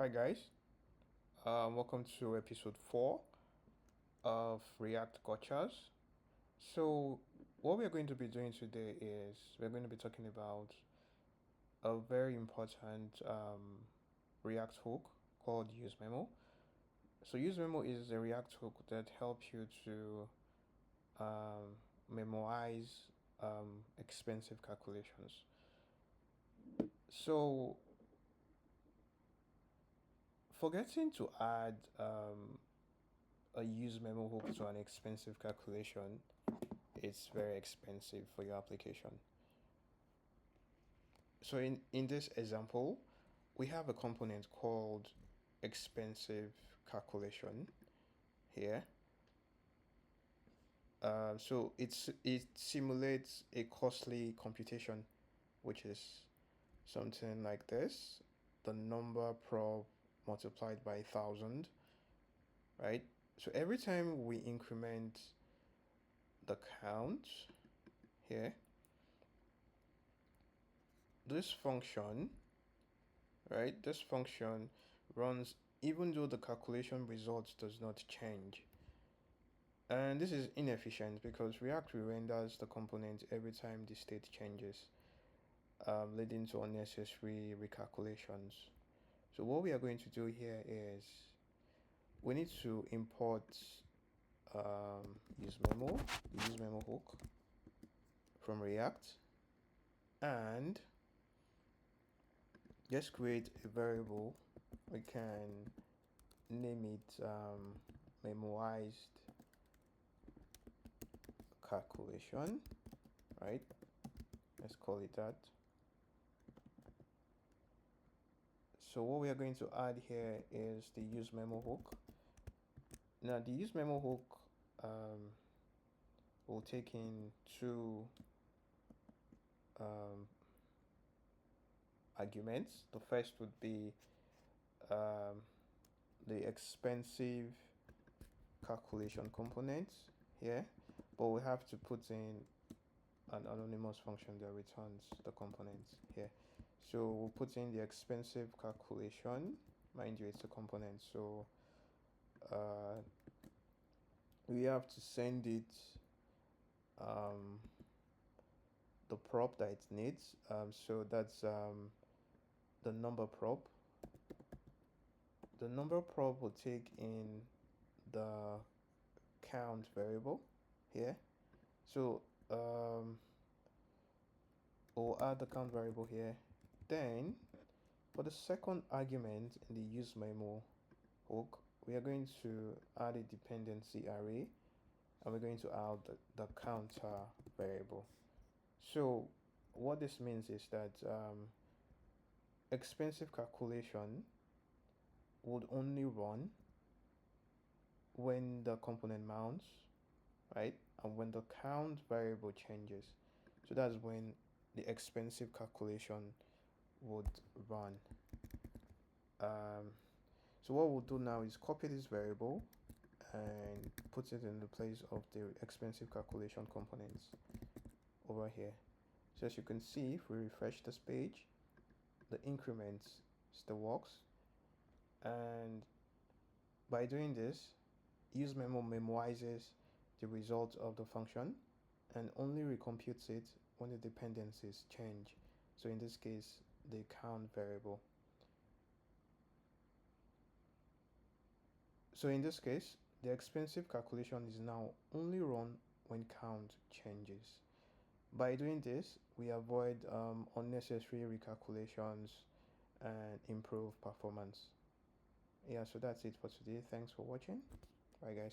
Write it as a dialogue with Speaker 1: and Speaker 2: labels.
Speaker 1: Hi guys, welcome to episode 4 of React Gotchas. So what we're going to be doing today is we're going to be talking about a very important React hook called useMemo. So useMemo is a React hook that helps you to memorize expensive calculations. So forgetting to add a useMemo hook to an expensive calculation, it's very expensive for your application. So in this example, we have a component called ExpensiveCalculation here. So it simulates a costly computation, which is something like this: the number prob multiplied by 1,000, right? So every time we increment the count here, this function, right? This function runs even though the calculation result does not change. And this is inefficient because React re-renders the component every time the state changes, leading to unnecessary recalculations. So what we are going to do here is we need to import useMemo hook from React, and just create a variable. We can name it memoized calculation, right? Let's call it that. So what we are going to add here is the useMemo hook. Now the useMemo hook will take in two arguments. The first would be the expensive calculation component here, but we have to put in an anonymous function that returns the components here. So we'll put in the expensive calculation. Mind you, it's a component, so we have to send it the prop that it needs. So that's the number prop. The number prop will take in the count variable here. So we'll add the count variable here. Then for the second argument in the useMemo hook, we are going to add a dependency array, and we're going to add the counter variable. So what this means is that expensive calculation would only run when the component mounts, right? And when the count variable changes. So that's when the expensive calculation would run. So what we'll do now is copy this variable and put it in the place of the expensive calculation components over here. So as you can see, if we refresh this page, the increment still works, and by doing this, useMemo memoizes the result of the function and only recomputes it when the dependencies change. So in this case, the count variable. So in this case, the expensive calculation is now only run when count changes. By doing this, we avoid unnecessary recalculations and improve performance. Yeah, so that's it for today. Thanks for watching. Bye guys.